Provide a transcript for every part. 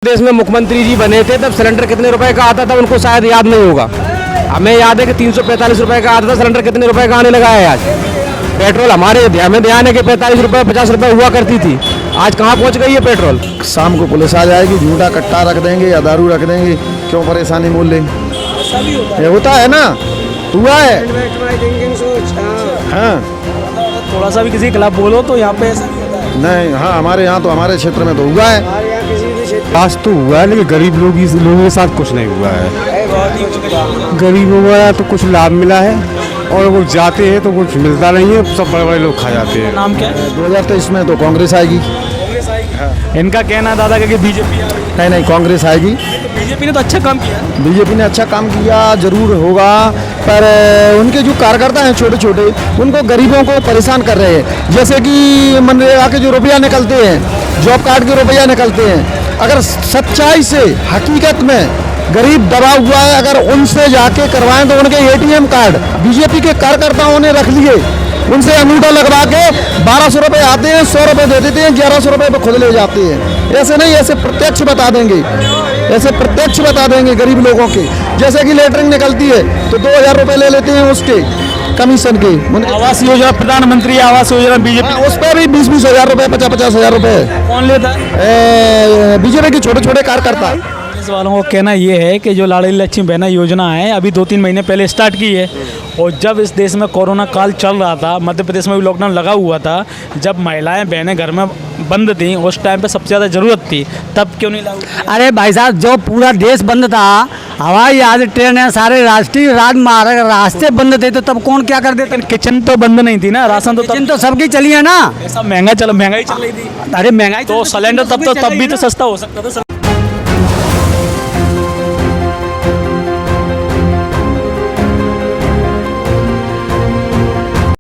देश में मुख्यमंत्री जी बने थे तब सिलेंडर कितने रुपए का आता था उनको शायद याद नहीं होगा। हमें याद है कि 345 रुपए का आता था, सिलेंडर कितने रुपए का आने लगा है आज। पेट्रोल हमारे हमें ध्यान है कि 45 रुपए 50 रुपए हुआ करती थी, आज कहाँ पहुँच गई है पेट्रोल। शाम को पुलिस आ जाएगी, झूठा कट्टा रख देंगे या दारू रख देंगे, क्यों परेशानी मोल लेंगे। ये होता है ना, हुआ है। हाँ, थोड़ा सा भी किसी के खिलाफ बोलो तो यहाँ पे ऐसा नहीं, हाँ हमारे यहाँ तो हमारे क्षेत्र में तो हुआ है। आज तो हुआ है, लेकिन गरीब लोगों के साथ कुछ नहीं हुआ है। गरीबों को तो कुछ लाभ मिला है और वो जाते हैं तो कुछ मिलता नहीं है, सब बड़े बड़े लोग खा जाते हैं। नाम क्या है? 2023 में तो कांग्रेस आएगी। इनका कहना दादा कि बीजेपी नहीं, कांग्रेस आएगी। बीजेपी ने तो अच्छा काम किया। बीजेपी ने अच्छा काम किया जरूर होगा, पर उनके जो कार्यकर्ता हैं छोटे छोटे, उनको गरीबों को परेशान कर रहे हैं। जैसे कि मनरेगा के जो रुपया निकलते हैं, जॉब कार्ड के रुपया निकलते हैं, अगर सच्चाई से हकीकत में गरीब दबा हुआ है, अगर उनसे जाके करवाएं तो उनके एटीएम कार्ड बीजेपी के कार्यकर्ताओं ने रख लिए, उनसे अंगूठा लगवा के 1200 रुपये आते हैं, 100 रुपये दे देते हैं, 1100 रुपये पे खुद ले जाते हैं। ऐसे नहीं, ऐसे प्रत्यक्ष बता देंगे, ऐसे प्रत्यक्ष बता देंगे गरीब लोगों के। जैसे कि लेटरिंग निकलती है तो 2000 रुपये ले लेते हैं उसके कमीशन के। आवास योजना, प्रधानमंत्री आवास योजना बीजेपी, उस पर भी 20-20 हजार रुपये, 50-50 हजार रुपये कौन लेता है? बीजेपी के छोटे छोटे कार्यकर्ता। कांग्रेस वालों को कहना ये है कि जो लाडली लक्ष्मी बहना योजना है अभी 2-3 महीने पहले स्टार्ट की है, और जब इस देश में कोरोना काल चल रहा था, मध्य प्रदेश में भी लॉकडाउन लगा हुआ था, जब महिलाएं बहनें घर में बंद थीं, उस टाइम पे सबसे ज़्यादा ज़रूरत थी, तब क्यों नहीं लागू? अरे भाई साहब, जो पूरा देश बंद था, हवाई जहाज, ट्रेनें, सारे राष्ट्रीय राजमार्ग, रास्ते बंद थे, तो तब कौन क्या कर देते? किचन तो बंद नहीं थी ना, राशन तो किचन तो सबकी चली है ना। ऐसा महंगाई चल रही थी। अरे महंगाई तो सिलेंडर तब भी तो सस्ता हो सकता था।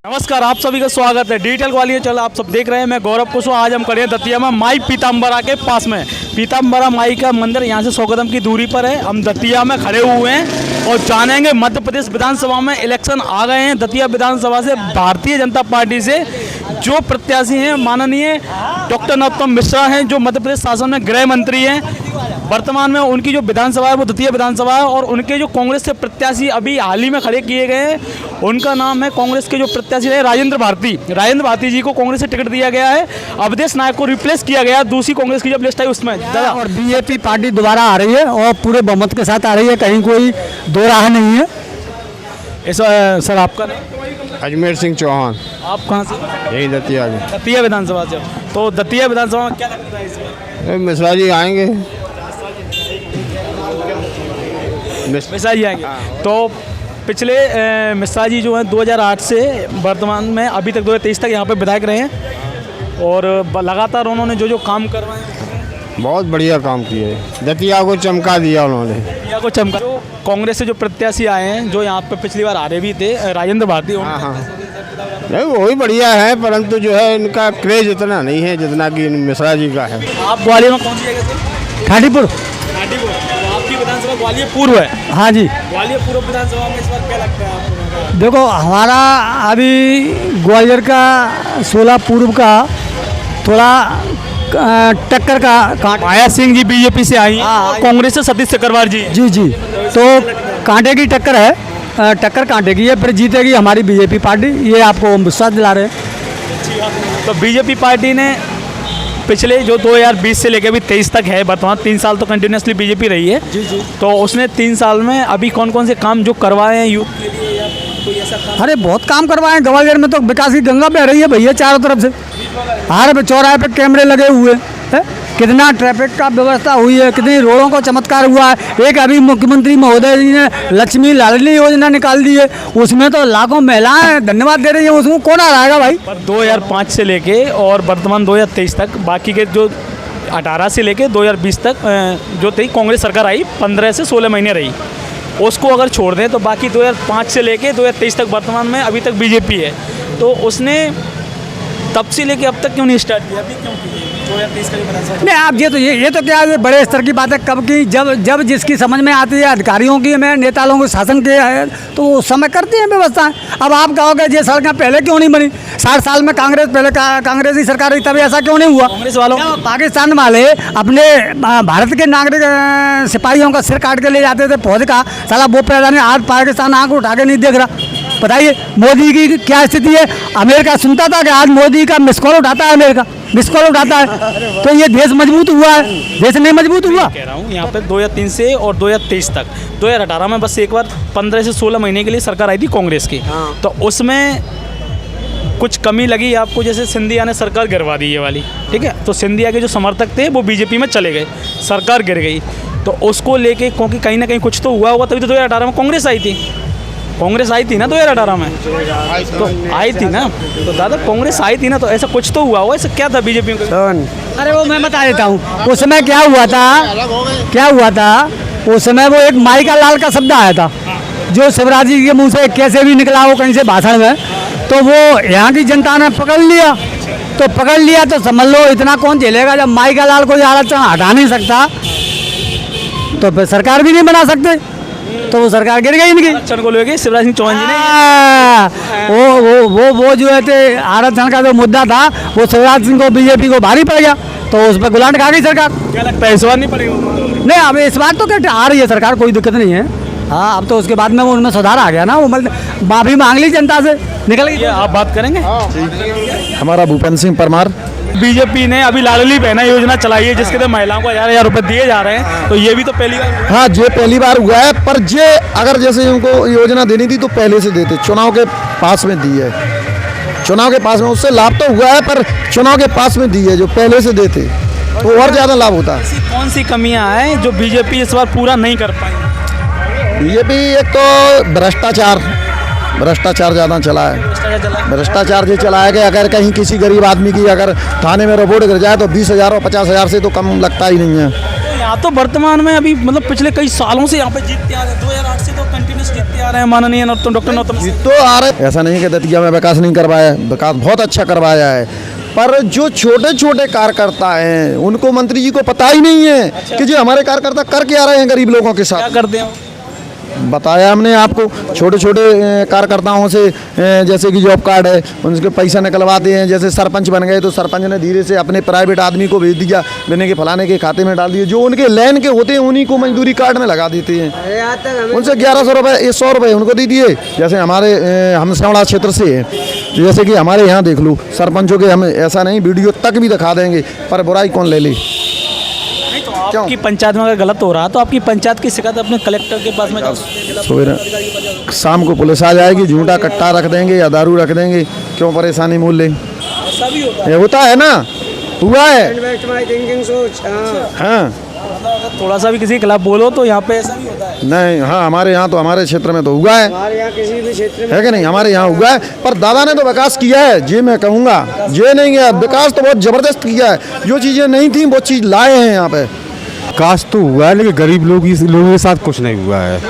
नमस्कार, आप सभी का स्वागत है डिजिटल ग्वालियर चैनल। आप सब देख रहे हैं, मैं गौरव कुशवाहा। आज हम खड़े हैं दतिया में माई पीताम्बरा के पास में। पीताम्बरा माई का मंदिर यहाँ से 100 कदम की दूरी पर है। हम दतिया में खड़े हुए हैं और जानेंगे, मध्य प्रदेश विधानसभा में इलेक्शन आ गए हैं। दतिया विधानसभा से भारतीय जनता पार्टी से जो प्रत्याशी हैं माननीय डॉक्टर नरोत्तम मिश्रा हैं, जो मध्य प्रदेश शासन में गृह मंत्री हैं। वर्तमान में उनकी जो विधानसभा है वो दतिया विधानसभा है, और उनके जो कांग्रेस से प्रत्याशी अभी हाल ही में खड़े किए गए हैं, उनका नाम है, कांग्रेस के जो प्रत्याशी है राजेंद्र भारती। राजेंद्र भारती जी को कांग्रेस से टिकट दिया गया है। अवधेश नायक को रिप्लेस किया गया दूसरी कांग्रेस की जब लिस्ट आई उसमें। और बीजेपी पार्टी दोबारा आ रही है और पूरे बहुमत के साथ आ रही है, कहीं कोई दो राह नहीं है। ऐसा सर, आपका नाम? अजमेर सिंह चौहान। आप कहाँ से? यही दतिया में। दतिया विधानसभा से। तो दतिया विधानसभा में क्या लगता है इस बार? मिश्रा जी आएंगे। मिश्रा जी आएंगे। तो पिछले मिश्रा जी जो हैं 2008 से वर्तमान में अभी तक 2023 तक यहाँ पे विधायक रहे हैं, और लगातार उन्होंने जो काम करवाए बहुत बढ़िया काम किए, दतिया को चमका दिया उन्होंने। दतिया को चमका। जो कांग्रेस से जो प्रत्याशी आए हैं, जो यहाँ पे पिछली बार आ रहे भी थे, राजेंद्र भारती, हाँ, नहीं वो भी बढ़िया है, परंतु जो है इनका क्रेज इतना नहीं है जितना कि मिश्रा जी का है। आप ग्वालियर में कौन सी जगह से? खाटीपुर। खाटीपुर। तो आपकी विधानसभा ग्वालियर पूर्व है? हाँ जी। ग्वालियर पूर्व विधानसभा में इस बार क्या लगता है आपको? देखो, हमारा अभी ग्वालियर का 16 पूर्व का थोड़ा टक्कर का माया सिंह जी बीजेपी से आई हैं, हाँ, कांग्रेस से सतीश सिकरवार जी। जी, तो कांटे की टक्कर है, टक्कर कांटे की है, फिर जीतेगी हमारी बीजेपी पार्टी, ये आपको हम विश्वास दिला रहे हैं। तो बीजेपी पार्टी ने पिछले जो 2020 से लेकर अभी 23 तक है, वर्तमान 3 साल तो कंटिन्यूसली बीजेपी रही है। जी। तो उसने 3 साल में अभी कौन कौन से काम जो करवाए हैं यूथ के लिए, या कोई ऐसा काम? अरे बहुत काम करवाए। ग्वालियर में तो विकास की गंगा बह रही है भैया चारों तरफ से। हर चौराहे पे कैमरे लगे हुए हैं, कितना ट्रैफिक का व्यवस्था हुई है, कितनी रोडों को चमत्कार हुआ है। एक अभी मुख्यमंत्री महोदय जी ने लक्ष्मी लाडली योजना निकाल दी है, उसमें तो लाखों महिलाएं धन्यवाद दे रही हैं। उसमें कौन आ रहेगा भाई? पर 2005 से लेके और वर्तमान 2023 तक, बाकी के जो 18 से लेके 2020 तक जो थी कांग्रेस सरकार आई, 15 से 16 महीने रही, उसको अगर छोड़ दें तो बाकी 2005 से लेके 2023 तक वर्तमान में अभी तक बीजेपी है। तो उसने तब से लेके अब तक क्यों नहीं स्टार्ट किया? अभी क्यों किया? नहीं आप ये तो क्या, ये बड़े स्तर की बात है। कब की, जब जिसकी समझ में आती है, अधिकारियों की, में नेता लोगों को शासन के है, तो उस समय करते हैं व्यवस्थाएं। अब आप कहोगे ये सड़कें पहले क्यों नहीं बनी? 60 साल में कांग्रेसी सरकार रही, तब ऐसा क्यों नहीं हुआ? कांग्रेस वालों पाकिस्तान वाले अपने भारत के नागरिक सिपाहियों का सिर काट के ले जाते थे फौज का, साला वो पैदा नहीं। आज पाकिस्तान आंख उठा के नहीं देख रहा। बताइए मोदी की क्या स्थिति है? अमेरिका सुनता था कि आज मोदी का मिस कॉल उठाता है, अमेरिका मिस कॉल उठाता है, तो ये देश मजबूत हुआ है? देश नहीं मजबूत हुआ। कह रहा हूँ यहाँ पे 2003 से और 2023 तक, 2018 में बस एक बार 15 से 16 महीने के लिए सरकार आई थी कांग्रेस की, तो उसमें कुछ कमी लगी आपको? जैसे सिंधिया ने सरकार गिरवा दी ये वाली, ठीक है, तो सिंधिया के जो समर्थक थे वो बीजेपी में चले गए, सरकार गिर गई, तो उसको लेके क्योंकि कहीं ना कहीं कुछ तो हुआ होगा, तभी तो 2018 में कांग्रेस आई थी। कांग्रेस आई थी ना 2018 में, तो आई थी ना, तो दादा कांग्रेस आई थी ना, तो ऐसा कुछ तो हुआ होगा। ऐसा क्या था बीजेपी में? अरे वो मैं बता देता हूँ। उस समय क्या हुआ था, उस समय वो एक माई का लाल का शब्द आया था, जो शिवराज जी के मुंह से कैसे भी निकला हो कहीं से भाषण में, तो वो यहाँ की जनता ने पकड़ लिया। तो समझ लो इतना कौन झेलेगा? जब माई का लाल कोई आरक्षण हटा नहीं सकता, तो फिर सरकार भी नहीं बना सकते, तो वो सरकार गिर गई इनकी। आरक्षण को लेके शिवराज सिंह चौहान जी ने वो जो है आरक्षण का जो मुद्दा था, वो शिवराज सिंह को, बीजेपी को भारी पड़ गया, तो उस पर गुलाम खा गई सरकार। क्या लगता है इस बार नहीं पड़ेगा? नहीं, अब इस बार तो क्या आ रही है सरकार, कोई दिक्कत नहीं है। हाँ, अब तो उसके बाद में वो उनमें सुधार आ गया ना, वो माफी मांग ली जनता से, निकल गई। आप बात करेंगे? हमारा भूपेंद्र सिंह परमार। बीजेपी ने अभी लाडली बहना योजना चलाई है, जिसके तहत महिलाओं को 1000 रुपए दिए जा रहे हैं, तो ये भी तो पहली बार? हाँ, ये पहली बार हुआ है, पर ये अगर जैसे उनको योजना देनी थी तो पहले से देते, चुनाव के पास में दी है, चुनाव के पास में, उससे लाभ तो हुआ है, पर चुनाव के पास में दी है, जो पहले से देते तो और ज़्यादा लाभ होता है। ऐसी कौन सी कमियां हैं जो बीजेपी इस बार पूरा नहीं कर पाई? बीजेपी एक तो भ्रष्टाचार ज़्यादा चला है। भ्रष्टाचार ये चला है कि अगर कहीं किसी गरीब आदमी की अगर थाने में रिपोर्ट गिर जाए तो 20,000 और 50,000 से तो कम लगता ही नहीं है। यहाँ तो वर्तमान में अभी मतलब पिछले कई सालों से यहाँ पे जीतते आ रहे हैं, 2008 से तो कंटिन्यूस जीतते आ रहे हैं माननीय डॉक्टर नरोत्तम सिंह। तो आ रहे, ऐसा नहीं है कि दतिया में विकास नहीं करवाया, विकास बहुत अच्छा करवाया है, पर जो छोटे छोटे कार्यकर्ता हैं उनको मंत्री जी को पता ही नहीं है कि जो हमारे कार्यकर्ता कर क्या रहे हैं गरीब लोगों के साथ। क्या करते हैं? बताया हमने आपको, छोटे छोटे कार्यकर्ताओं से जैसे कि जॉब कार्ड है, उनके पैसा निकलवाते हैं। जैसे सरपंच बन गए तो सरपंच ने धीरे से अपने प्राइवेट आदमी को भेज दिया, लेने के फलाने के खाते में डाल दिए, जो उनके लाइन के होते हैं उन्हीं को मजदूरी कार्ड में लगा देते हैं। उनसे 1100 रुपये 100 रुपये उनको दे दिए। जैसे हमारे हमसौड़ा क्षेत्र से है, जैसे कि हमारे यहाँ देख लो, सरपंचों के हम ऐसा नहीं वीडियो तक भी दिखा देंगे, पर बुराई कौन ले ले। आपकी पंचायत में अगर गलत हो रहा तो आपकी पंचायत की शिकायत अपने कलेक्टर के पास में सवेरे शाम को पुलिस आ जाएगी, झूठा कट्टा रख देंगे या दारू रख देंगे, क्यों परेशानी मोल ले। ये होता है ना, हुआ है। हाँ, थोड़ा सा भी किसी के खिलाफ बोलो तो यहाँ पे ऐसा भी होता है? नहीं, हाँ, हमारे यहाँ तो, हमारे क्षेत्र में तो हुआ है, हमारे यहाँ किसी भी क्षेत्र में है कि नहीं, हमारे यहाँ हुआ है। पर दादा ने तो विकास किया है, जी मैं कहूँगा, ये नहीं है, विकास तो बहुत जबरदस्त किया है। जो चीज़ें नहीं थी वो चीज़ लाए हैं यहाँ पे। विकास तो हुआ है, लेकिन गरीब लोगों के साथ कुछ नहीं हुआ है।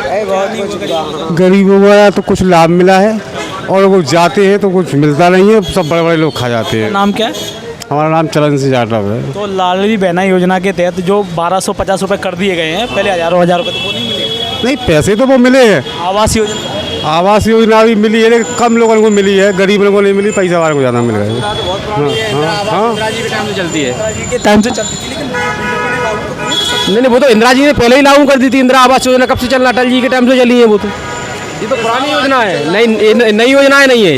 गरीबों को तो कुछ लाभ मिला है, और वो जाते हैं तो कुछ मिलता नहीं है, सब बड़े बड़े लोग खा जाते हैं। नाम क्या है? हमारा नाम चरण सिंह जाटव है। तो लाडली बहना योजना के तहत जो 1250 रुपये कर दिए गए हैं, पहले हज़ार रुपये, तो वो नहीं मिले? नहीं, पैसे तो वो मिले हैं। आवास योजना भी मिली है, लेकिन कम लोगों को मिली है, गरीब लोगों को नहीं मिली, पैसा वाले को ज़्यादा मिल गए। चलती है टाइम से चलती है, नहीं, वो तो इंदिरा जी ने पहले ही लागू कर दी थी। इंदिरा आवास योजना कब से चल रहा? अटल जी के टाइम से चली है वो तो। ये तो पुरानी योजना है, नई योजनाएं नहीं है,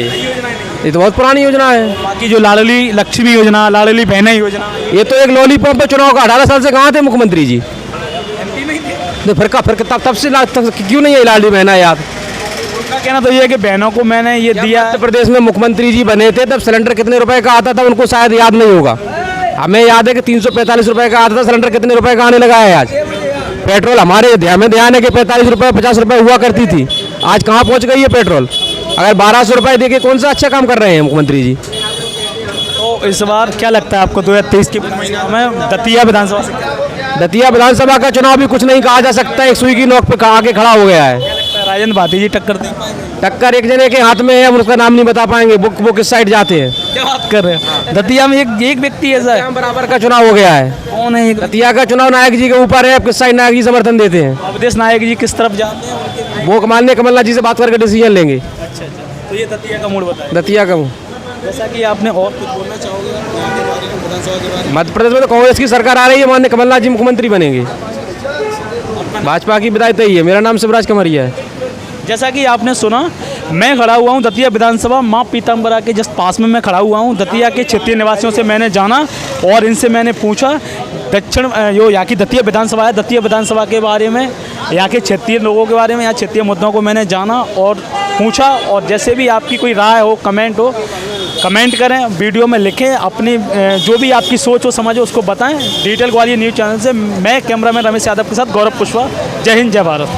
ये तो बहुत पुरानी योजना है। बाकी जो लाडली लक्ष्मी योजना, लाडली बहना योजना, ये तो एक लॉलीपॉप पे चुनाव का 18 साल से कहाँ थे मुख्यमंत्री जी? तो फिर तब से क्यों नहीं है लाडली बहना याद? उनका कहना तो ये है कि बहनों को मैंने ये दिया। मध्य प्रदेश में मुख्यमंत्री जी बने थे तब सिलेंडर कितने रुपए का आता था उनको शायद याद नहीं होगा। हमें याद है कि 345 रुपए का आता था, सिलेंडर कितने रुपए का आने लगा है आज? पेट्रोल हमारे ध्यान है कि 45 रुपए 50 रुपए हुआ करती थी, आज कहाँ पहुँच गई है पेट्रोल? अगर 1200 रुपए देके कौन सा अच्छा काम कर रहे हैं मुख्यमंत्री जी? तो इस बार क्या लगता है आपको 2023 के में दतिया विधानसभा से? दतिया विधानसभा का चुनाव भी कुछ नहीं कहा जा सकता, एक सुई की नोक पे आके खड़ा हो गया है। राजेंद्र भाटी जी टक्कर दे पाएंगे? टक्कर एक जने के हाथ में है, हम उसका नाम नहीं बता पाएंगे, वो किस साइड जाते हैं। क्या बात कर रहे हैं? दतिया में एक व्यक्ति ऐसा है, बराबर का चुनाव हो गया है। कौन है? दतिया का चुनाव नायक जी के ऊपर है, आप किस साइड नायक जी समर्थन देते हैं। अवधेश नायक जी किस तरफ जाते हैं उनके? वो माननीय कमलनाथ जी से बात करके डिसीजन लेंगे। अच्छा, तो ये दतिया का मूड बताइए। दतिया का जैसा कि आपने और कुछ बोलना चाहोगे यहाँ के बारे में, विधानसभा के बारे में? मध्य प्रदेश में तो कांग्रेस की सरकार आ रही है, माननीय कमलनाथ जी मुख्यमंत्री बनेंगे। भाजपा की विधायक ही है। मेरा नाम शिवराज कमरिया है। जैसा कि आपने सुना, मैं खड़ा हुआ हूँ दतिया विधानसभा माँ पीताम्बरा के जस्ट पास में मैं खड़ा हुआ हूँ। दतिया के क्षेत्रीय निवासियों से मैंने जाना और इनसे मैंने पूछा दक्षिण जो यहाँ की दतिया विधानसभा है, दतिया विधानसभा के बारे में, यहाँ के क्षेत्रीय लोगों के बारे में, यहाँ क्षेत्रीय मुद्दों को मैंने जाना और पूछा। और जैसे भी आपकी कोई राय हो, कमेंट करें, वीडियो में लिखें, अपनी जो भी आपकी सोच हो, समझ हो, उसको बताएं। डिजिटल ग्वालियर न्यूज़ चैनल से मैं कैमरामैन रमेश यादव के साथ गौरव कुशवाहा। जय हिंद, जय भारत।